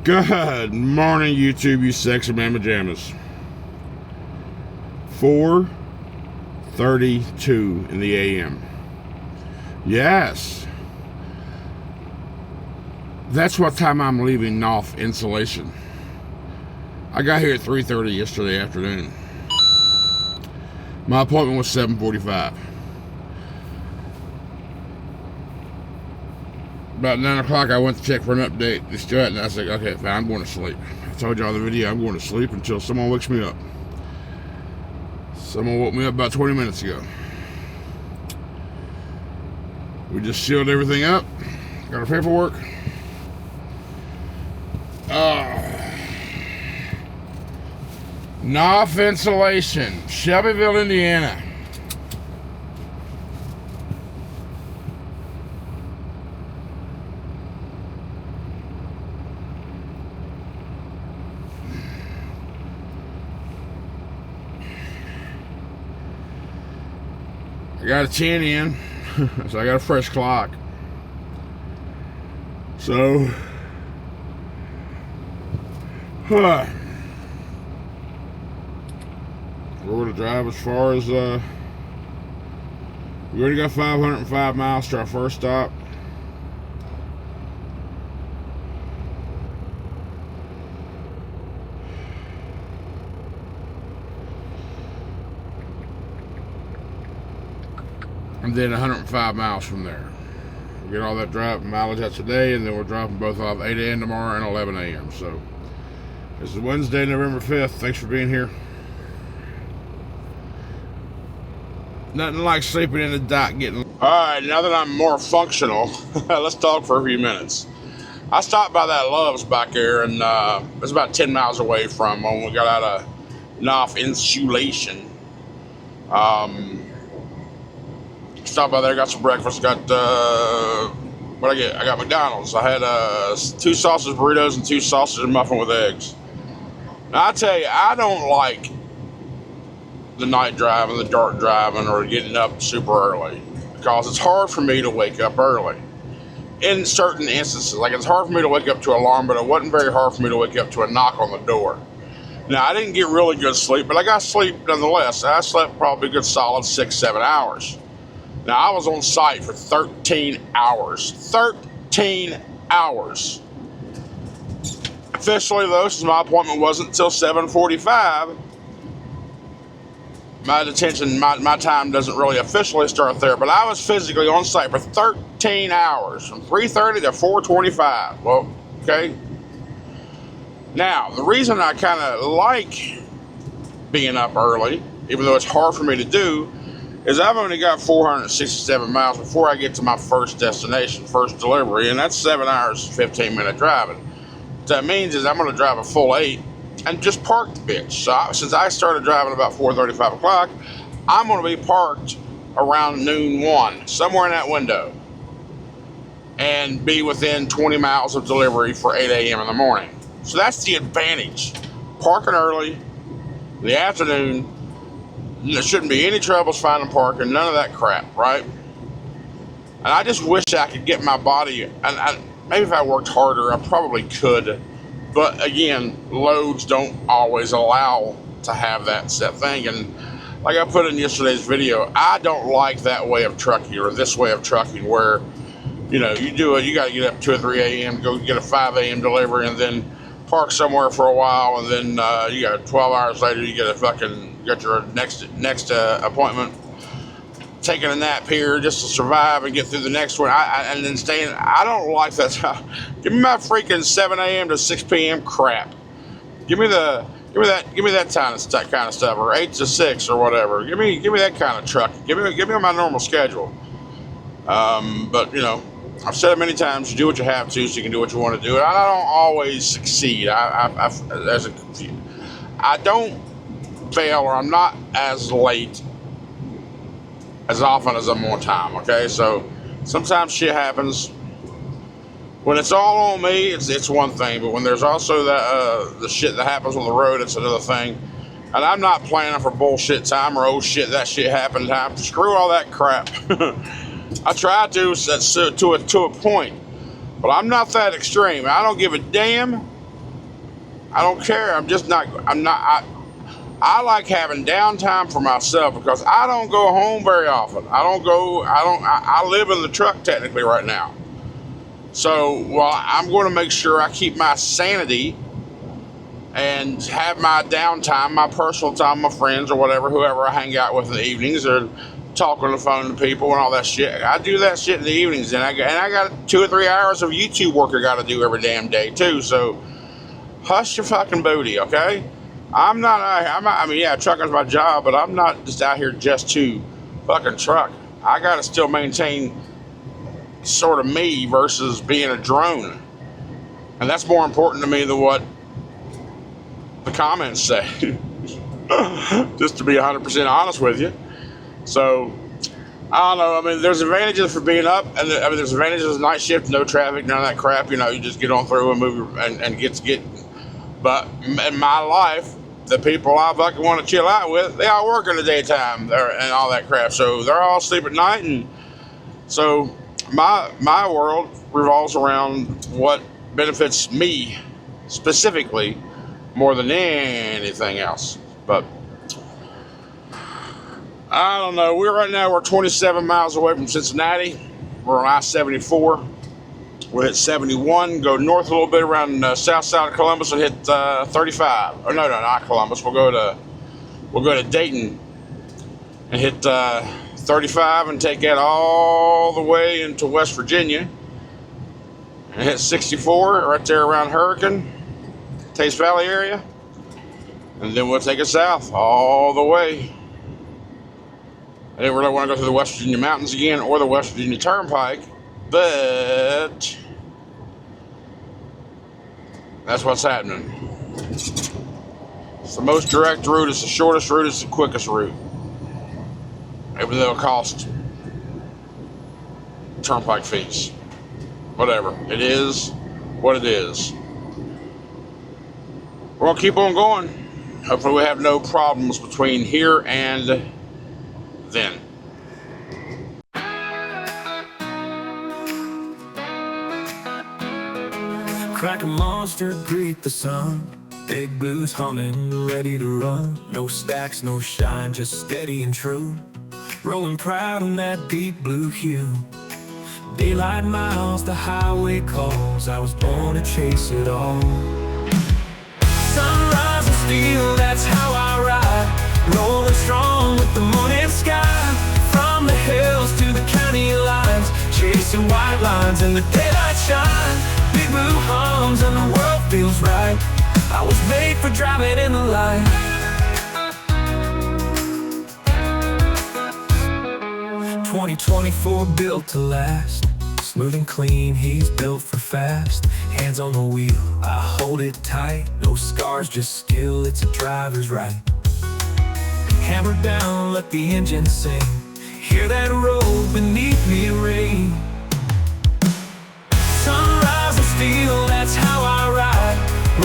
Good morning, YouTube, you sexy man pajamas. 4:32 in the a.m. Yes. That's what time I'm leaving North Insulation. I got here at 3:30 yesterday afternoon. My appointment was 7:45. About 9 o'clock, I went to check for an update. They still hadn't. I was like, okay, fine, I'm going to sleep. I told y'all in the video, I'm going to sleep until someone wakes me up. Someone woke me up about 20 minutes ago. We just sealed everything up. Got our paperwork. North Insulation, Shelbyville, Indiana. I got a 10 in, so I got a fresh clock. So, we're going to drive as far as, we already got 505 miles to our first stop. And then 105 miles from there. We'll get all that driving mileage out today, and then we're dropping both off 8 a.m. tomorrow and 11 a.m. So, this is Wednesday, November 5th. Thanks for being here. Nothing like sleeping in the dock getting... Alright, now that I'm more functional, let's talk for a few minutes. I stopped by that Love's back there, and it's about 10 miles away from when we got out of North Insulation. Stopped by there, got some breakfast, got, what'd I get? I got McDonald's. I had 2 sausage burritos and 2 sausage and muffin with eggs. Now, I tell you, I don't like the night driving, the dark driving, or getting up super early, because it's hard for me to wake up early. In certain instances, like it's hard for me to wake up to an alarm, but it wasn't very hard for me to wake up to a knock on the door. Now, I didn't get really good sleep, but I got sleep nonetheless. I slept probably a good solid 6-7 hours. Now, I was on site for 13 hours. 13 hours. Officially, though, since my appointment wasn't until 7:45, my detention, my time doesn't really officially start there, but I was physically on site for 13 hours, from 3:30 to 4:25. Well, okay. Now, the reason I kind of like being up early, even though it's hard for me to do, is I've only got 467 miles before I get to my first destination, first delivery, and that's 7 hours, 15-minute driving. What that means is I'm going to drive a full 8 and just park the bitch. So since I started driving about 4:30, 5 o'clock, I'm going to be parked around noon 1, somewhere in that window, and be within 20 miles of delivery for 8 a.m. in the morning. So that's the advantage. Parking early in the afternoon. There shouldn't be any troubles finding parking, none of that crap, right? And I just wish I could get my body, and maybe if I worked harder, I probably could. But again, loads don't always allow to have that set thing. And like I put in yesterday's video, I don't like that way of trucking, or this way of trucking, where, you know, you got to get up 2 or 3 a.m., go get a 5 a.m. delivery, and then park somewhere for a while, and then you got 12 hours later, you get your next appointment, taking a nap here just to survive and get through the next one. And then staying. I don't like that. Give me my freaking 7 a.m. to 6 p.m. crap. Give me that kind of stuff, or 8 to 6 or whatever. Give me that kind of truck. Give me my normal schedule. But you know, I've said it many times, you do what you have to so you can do what you want to do. And I don't always succeed. I don't fail, or I'm not as late as often as I'm on time, okay? So sometimes shit happens. When it's all on me, it's one thing, but when there's also the shit that happens on the road, it's another thing. And I'm not planning for bullshit time or, oh shit, that shit happened time. Screw all that crap. I try to a point, but I'm not that extreme. I don't give a damn I don't care. I like having downtime for myself because I don't go home very often. I live in the truck technically right now. So, well, I'm going to make sure I keep my sanity and have my downtime, my personal time, my friends or whatever, whoever I hang out with in the evenings, or talk on the phone to people and all that shit. I do that shit in the evenings, and I got 2 or 3 hours of YouTube work I got to do every damn day too. So, hush your fucking booty, okay? I mean, yeah, trucking's my job, but I'm not just out here just to fucking truck. I got to still maintain sort of me versus being a drone, and that's more important to me than what the comments say. Just to be 100% honest with you. So I don't know. I mean, there's advantages for being up, and there's advantages of night shift, no traffic, none of that crap. You know, you just get on through and move and get. But in my life, the people I fucking want to chill out with, they all work in the daytime and all that crap. So they're all asleep at night, and so my world revolves around what benefits me specifically more than anything else. But I don't know. We're 27 miles away from Cincinnati. We're on I-74. We'll hit 71, go north a little bit around the south side of Columbus and hit 35. Or no, not Columbus. We'll go to Dayton and hit 35 and take that all the way into West Virginia and hit 64 right there around Hurricane, Taste Valley area, and then we'll take it south all the way. I didn't really want to go through the West Virginia mountains again or the West Virginia Turnpike, but that's what's happening. It's the most direct route, it's the shortest route, it's the quickest route. Even though it costs turnpike fees. Whatever. It is what it is. We're going to keep on going. Hopefully we have no problems between here and then. Crack a monster, greet the sun. Big blues humming, ready to run. No stacks, no shine, just steady and true. Rolling proud in that deep blue hue. Daylight miles, the highway calls. I was born to chase it all. Sunrise and steel, that's how I ride. Rolling strong with the morning sky. From the hills to the county lines, chasing white lines in the daylight shine. Big blue hums and the world feels right. I was made for driving in the light. 2024 built to last. Smooth and clean, he's built for fast. Hands on the wheel, I hold it tight. No scars, just skill, it's a driver's right. Hammer down, let the engine sing. Hear that road beneath me ring. Sunrise and steel, that's how I ride.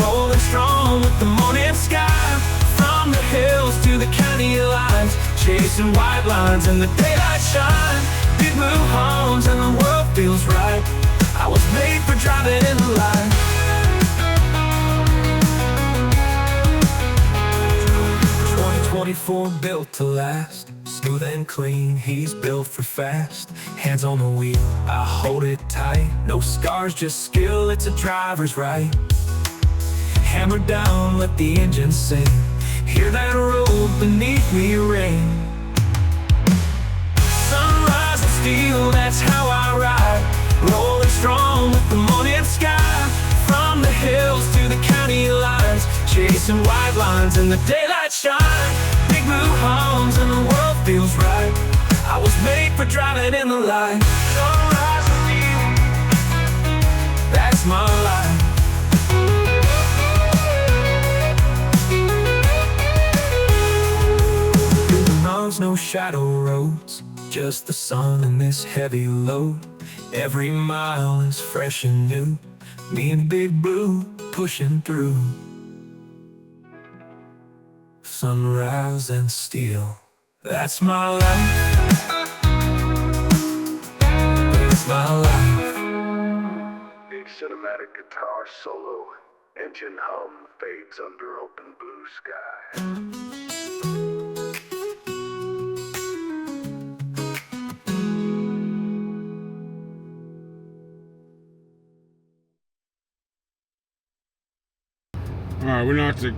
Rolling strong with the morning sky. From the hills to the county lines, chasing white lines in the daylight shine. Big blue hums and the world feels right. I was made for driving in the light. 2024 built to last. Smooth and clean, he's built for fast. Hands on the wheel, I hold it tight. No scars, just skill, it's a driver's right. Hammer down, let the engine sing. Hear that road beneath me ring. Sunrise and steel, that's how I ride. Rolling strong with the morning sky. From the hills to the county lines, chasing white lines in the daylight shine. Big blue hums and the world feels right. I was made for driving in the light. Sunrise and steel, that's my life. No shadow roads, just the sun and this heavy load. Every mile is fresh and new. Me and Big Blue pushing through. Sunrise and steel, that's my life. That's my life. Big cinematic guitar solo. Engine hum fades under open blue sky. All right, we knocked a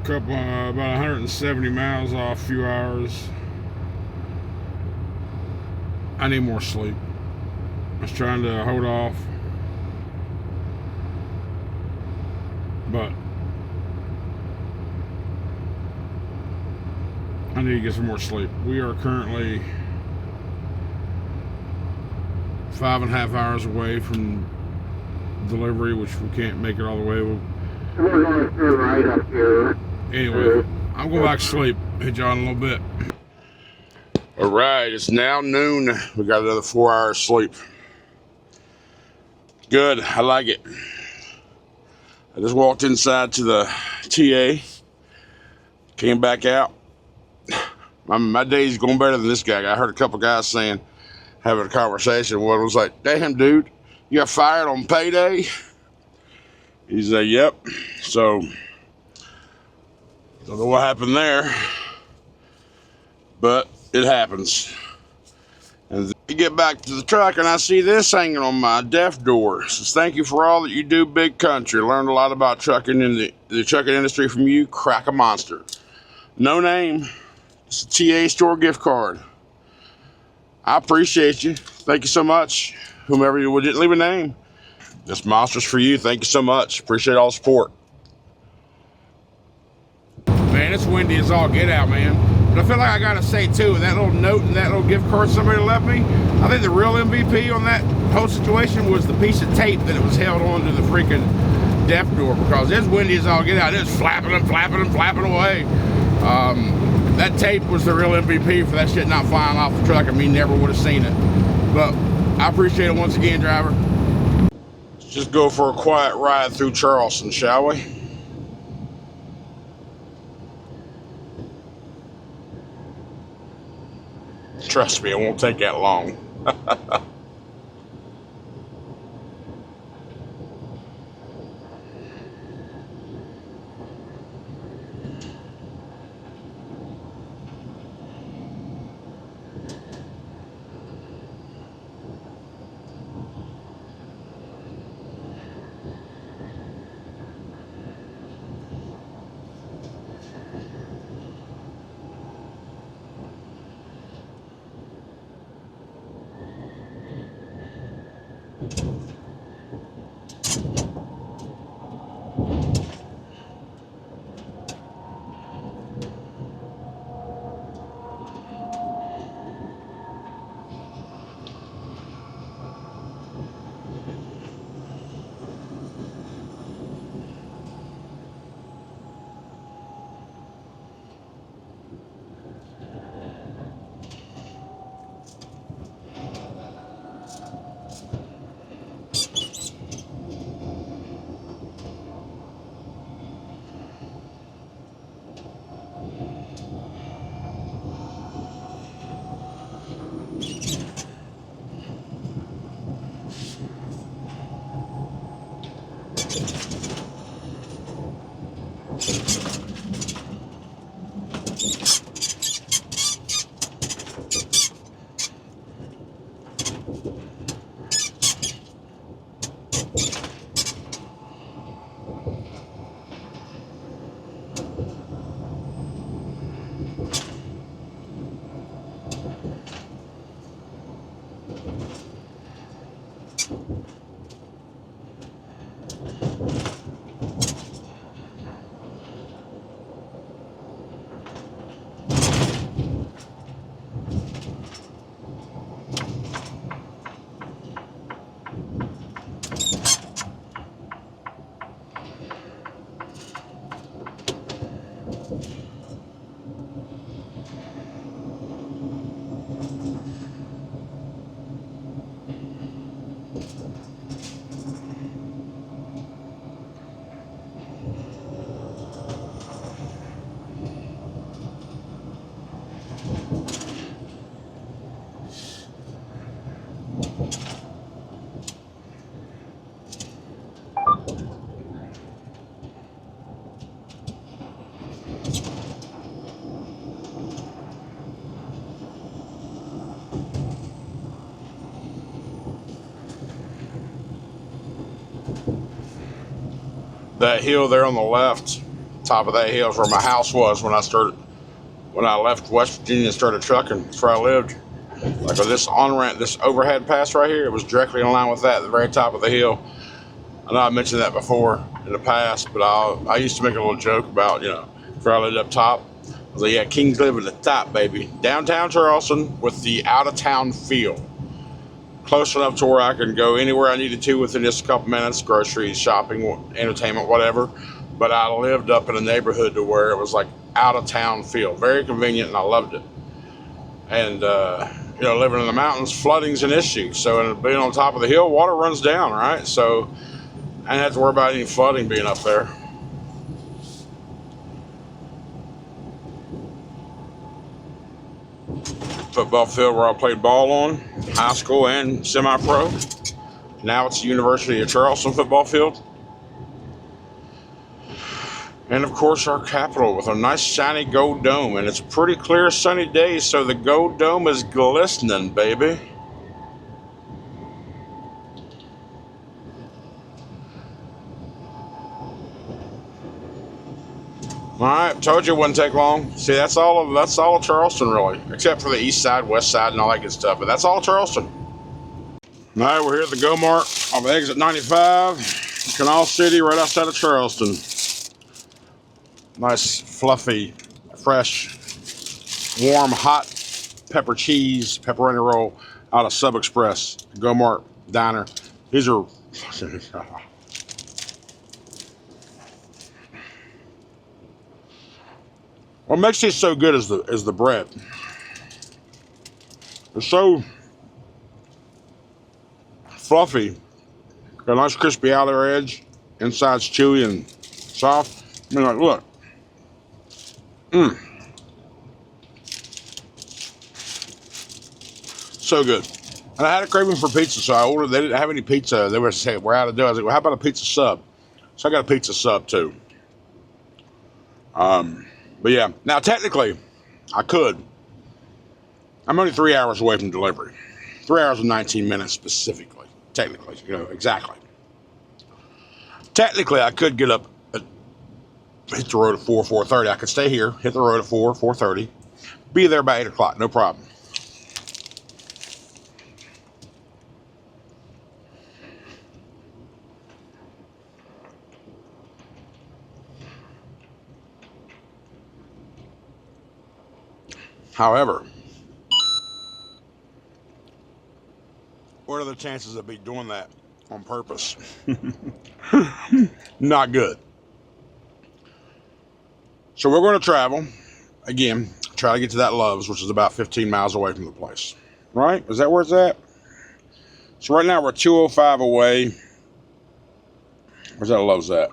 couple, about 170 miles off, a few hours. I need more sleep. I was trying to hold off, but I need to get some more sleep. We are currently 5.5 hours away from delivery, which we can't make it all the way. We're going to turn right up here. Anyway, I'm going back to sleep. Hit you on in a little bit. All right, it's now noon. We got another 4 hours sleep. Good, I like it. I just walked inside to the TA, came back out. My day's going better than this guy. I heard a couple guys saying, having a conversation. One was like, damn, dude, you got fired on payday? He said, yep. So, don't know what happened there, but it happens. And I get back to the truck and I see this hanging on my DEF door. It says, thank you for all that you do, big country. Learned a lot about trucking in the trucking industry from you. Crack a monster. No name. It's a TA store gift card. I appreciate you. Thank you so much. Whomever you didn't leave a name. This monster's for you. Thank you so much. Appreciate all the support. Man, it's windy as all get out, man. But I feel like I gotta say too, that little note and that little gift card somebody left me, I think the real MVP on that whole situation was the piece of tape that it was held onto the freaking DEF door, because it's windy as all get out. It was flapping and flapping and flapping away. That tape was the real MVP for that shit not flying off the truck. I mean, never would have seen it. But I appreciate it once again, driver. Let's just go for a quiet ride through Charleston, shall we? Trust me, it won't take that long. That hill there on the left, top of that hill is where my house was when I left West Virginia and started trucking. That's where I lived. Like with this on-ramp, this overhead pass right here, it was directly in line with that at the very top of the hill. I know I mentioned that before in the past, but I used to make a little joke about, where I lived up top. I was like, yeah, kings live at the top, baby. Downtown Charleston with the out-of-town feel. Close enough to where I can go anywhere I needed to within just a couple minutes, groceries, shopping, entertainment, whatever. But I lived up in a neighborhood to where it was like out-of-town feel. Very convenient, and I loved it. And, living in the mountains, flooding's an issue. So being on top of the hill, water runs down, right? So I didn't have to worry about any flooding being up there. Football field where I played ball on, high school and semi-pro. Now it's the University of Charleston football field. And of course our Capitol with a nice shiny gold dome. And it's a pretty clear sunny day, so the gold dome is glistening, baby. Alright, told you it wouldn't take long. See, that's all of Charleston really. Except for the east side, west side, and all that good stuff. But that's all Charleston. Alright, we're here at the Go Mart off exit 95. Canal City, right outside of Charleston. Nice, fluffy, fresh, warm, hot pepper cheese, pepperoni roll out of Sub Express. Go Mart Diner. These are... What makes these so good is the bread. They're so fluffy. Got a nice crispy outer edge. Inside's chewy and soft. I mean, like, look. So good. And I had a craving for pizza, so I ordered. They didn't have any pizza. They were saying, we're out of dough. I was like, well, how about a pizza sub? So I got a pizza sub, too. But yeah, now technically, I could. I'm only 3 hours away from delivery. 3 hours and 19 minutes specifically. Technically, exactly. Technically, I could get up, hit the road at 4:30. I could stay here, hit the road at 4:30, be there by 8 o'clock, no problem. However, what are the chances of me doing that on purpose? Not good. So we're going to travel, again, try to get to that Love's, which is about 15 miles away from the place. Right? Is that where it's at? So right now we're 205 away. Where's that Love's at?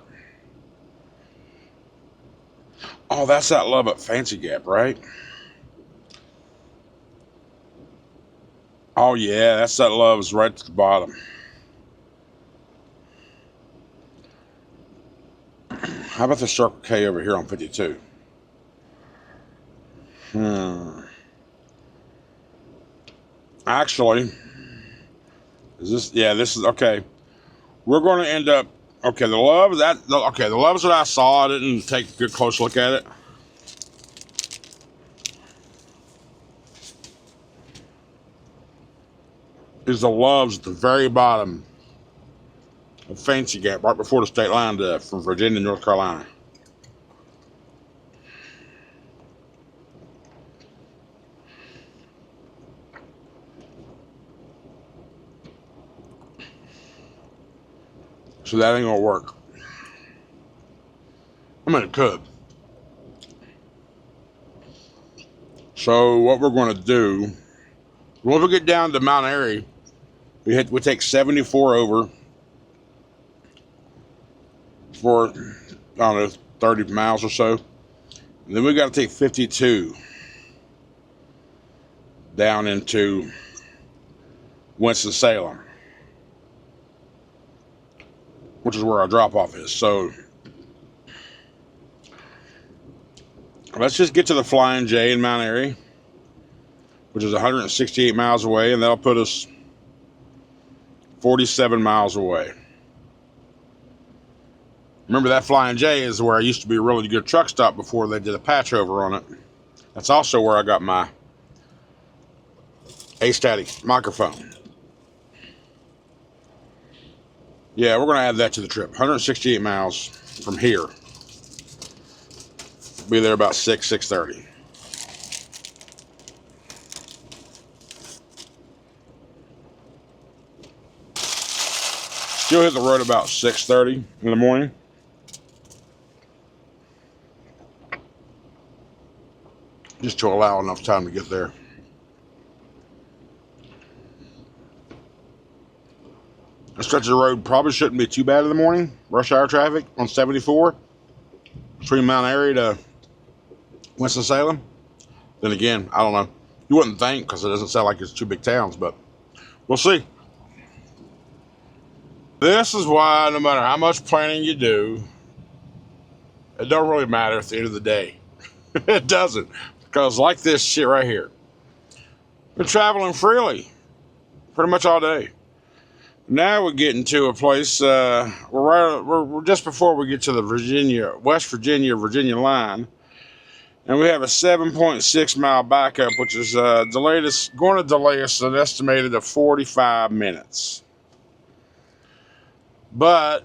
Oh, that's that Love at Fancy Gap, right? Oh yeah, that's that Love's right at the bottom. How about the Circle K over here on 52? Actually, is this? Yeah, this is okay. We're going to end up. Okay, the Love's the Love's that I saw. I didn't take a good close look at it. Is the Love's at the very bottom of Fancy Gap, right before the state line from Virginia to North Carolina. So that ain't gonna work. I mean, it could. So what we're gonna do, once we get down to Mount Airy, we take 74 over for, I don't know, 30 miles or so. And then we got to take 52 down into Winston-Salem, which is where our drop-off is. So let's just get to the Flying J in Mount Airy, which is 168 miles away, and that'll put us 47 miles away. Remember, that Flying J is where I used to be a really good truck stop before they did a patch over on it. That's also where I got my A-Static microphone. Yeah, we're going to add that to the trip. 168 miles from here. Be there about 6:30. You'll hit the road about 6:30 in the morning. Just to allow enough time to get there. A stretch of the road probably shouldn't be too bad in the morning. Rush hour traffic on 74 between Mount Airy to Winston-Salem. Then again, I don't know. You wouldn't think, because it doesn't sound like it's two big towns, but we'll see. This is why no matter how much planning you do, it don't really matter at the end of the day. It doesn't. Because like this shit right here, we're traveling freely pretty much all day. Now we're getting to a place, we're just before we get to the West Virginia line. And we have a 7.6 mile backup, which is going to delay us an estimated of 45 minutes. But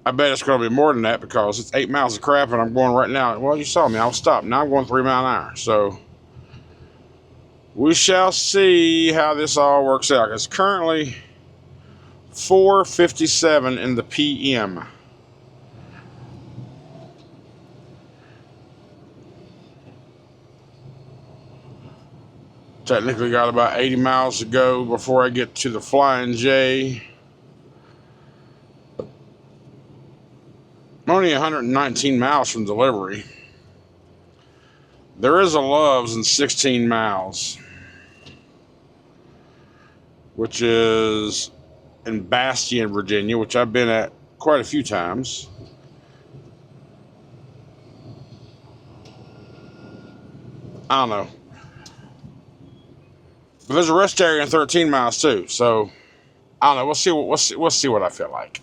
I bet it's going to be more than that, because it's 8 miles of crap and I'm going right now. Well, you saw me, I was stopped. Now I'm going 3 miles an hour. So we shall see how this all works out. It's currently 4:57 in the PM. Technically got about 80 miles to go before I get to the Flying J. I'm only 119 miles from delivery. There is a Love's in 16 miles, which is in Bastion, Virginia, which I've been at quite a few times. I don't know. But there's a rest area in 13 miles too, so I don't know. We'll see what I feel like.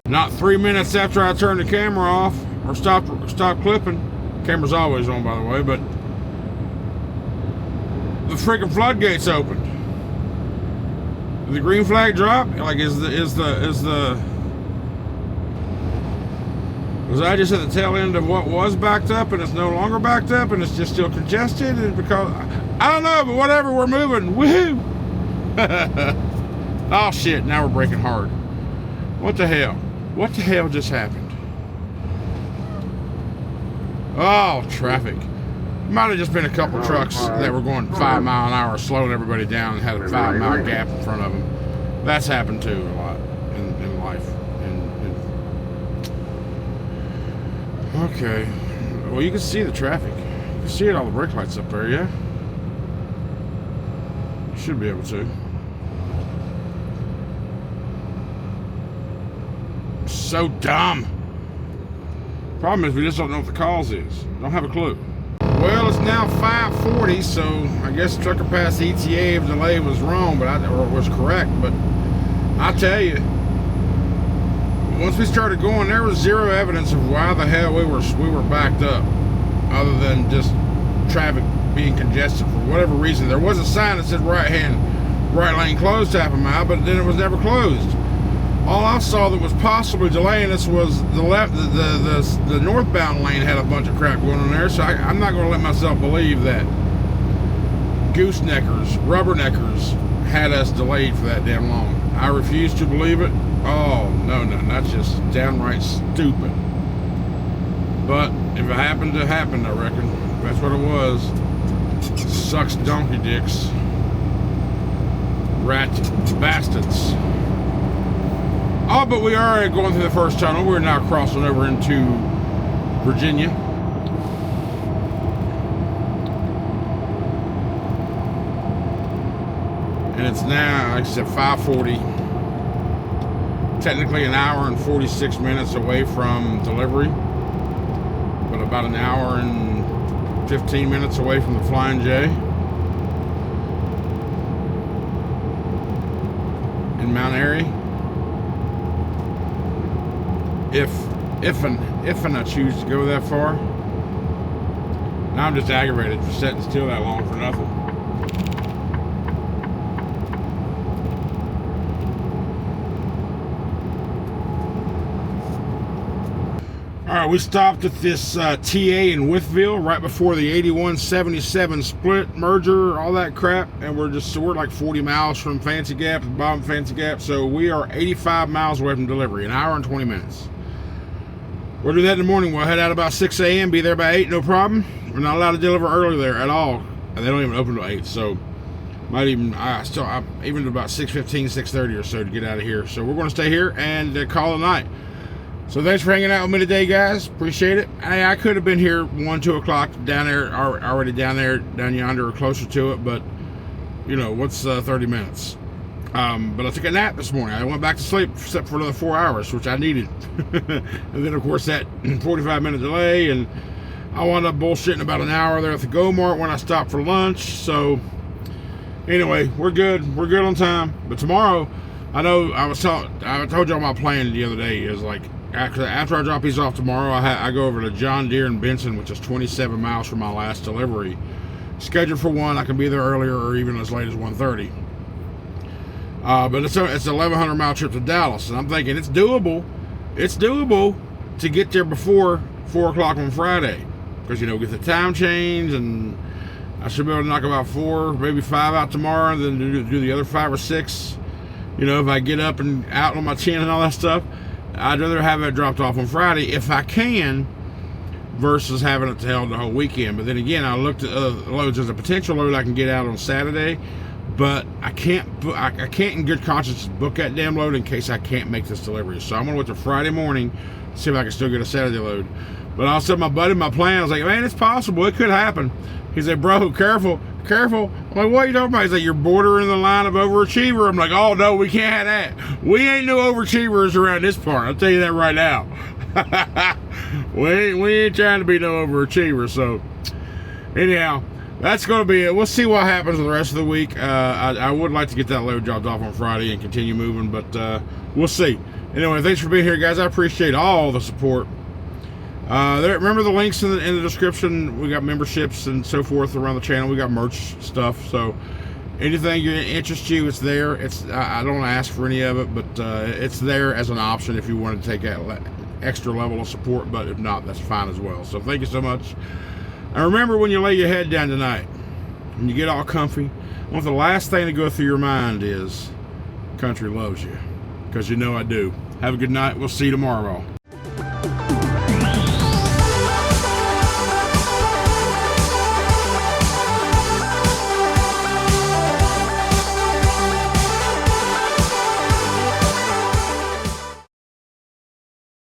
Not 3 minutes after I turned the camera off or stopped clipping. Camera's always on, by the way, but the freaking floodgates opened. Did the green flag drop? Like, was I just at the tail end of what was backed up and it's no longer backed up and it's just still congested? And because I don't know, but whatever, we're moving. Woohoo! Oh shit! Now we're braking hard. What the hell? What the hell just happened? Oh, traffic. Might have just been a couple trucks that were going 5 mile an hour, slowing everybody down and had a 5 mile gap in front of them. That's happened too a lot in life. Okay. Well, you can see the traffic. You can see it, all the brake lights up there, yeah? You should be able to. So dumb. Problem is we just don't know what the cause is. Don't have a clue. Well, it's now 5:40, so I guess trucker pass ETA of delay was wrong, or was correct. But I tell you, once we started going, there was zero evidence of why the hell we were backed up, other than just traffic being congested for whatever reason. There was a sign that said right lane closed half a mile, but then it was never closed. All I saw that was possibly delaying us was the northbound lane had a bunch of crap going on there, so I'm not going to let myself believe that gooseneckers, rubberneckers had us delayed for that damn long. I refuse to believe it. Oh, no, that's just downright stupid. But if it happened, it happened, I reckon. That's what it was. Sucks donkey dicks. Rat bastards. Oh, but we are going through the first tunnel. We're now crossing over into Virginia. And it's now, like I said, 5:40. Technically an hour and 46 minutes away from delivery, but about an hour and 15 minutes away from the Flying J in Mount Airy. if and I choose to go that far. Now I'm just aggravated for sitting still that long for nothing. Alright, we stopped at this TA in Wytheville right before the 8177 split, merger, all that crap, and we're like 40 miles from Fancy Gap, the bottom of Fancy Gap, so we are 85 miles away from delivery, an hour and 20 minutes. We'll do that in the morning. We'll head out about 6 a.m., be there by 8, no problem. We're not allowed to deliver early there at all, and they don't even open till 8, so might even, even to about 6:15, 6:30 or so to get out of here. So we're going to stay here and call it a night. So thanks for hanging out with me today, guys. Appreciate it. I could have been here 1, 2 o'clock down there, already down yonder or closer to it, but you know, what's 30 minutes? But I took a nap this morning. I went back to sleep except for another 4 hours, which I needed. And then of course that 45-minute delay, and I wound up bullshitting about an hour there at the Go Mart when I stopped for lunch. So anyway, we're good. We're good on time. But tomorrow, I know I told y'all my plan the other day is like, after I drop these off tomorrow, I go over to John Deere in Benson, which is 27 miles from my last delivery. Scheduled for 1, I can be there earlier or even as late as 1:30. But it's an 1,100 mile trip to Dallas, and I'm thinking it's doable. It's doable to get there before 4 o'clock on Friday, because you know, get the time change, and I should be able to knock about 4, maybe 5 out tomorrow, and then do the other 5 or 6. You know, if I get up and out on my chin and all that stuff. I'd rather have it dropped off on Friday if I can, versus having it held the whole weekend. But then again, I looked at loads. There's a potential load I can get out on Saturday, but I can't in good conscience book that damn load in case I can't make this delivery. So I'm gonna wait till Friday morning, see if I can still get a Saturday load. But I said my buddy, my plan, I was like, man, it's possible, it could happen. He said, bro, careful. I'm like, what are you talking about? He's like, you're bordering the line of overachiever. I'm like, oh no, we can't have that. We ain't no overachievers around this part. I'll tell you that right now. we ain't trying to be no overachiever. So anyhow, that's going to be it. We'll see what happens with the rest of the week. I would like to get that load dropped off on Friday and continue moving, but we'll see. Anyway, thanks for being here, guys. I appreciate all the support. Remember the links in the description. We got memberships and so forth around the channel. We got merch stuff. So anything that interests you, it's there. I don't ask for any of it, but it's there as an option if you want to take that extra level of support. But if not, that's fine as well. So thank you so much. And remember, when you lay your head down tonight, when you get all comfy, I want the last thing to go through your mind is, country loves you. Because you know I do. Have a good night. We'll see you tomorrow.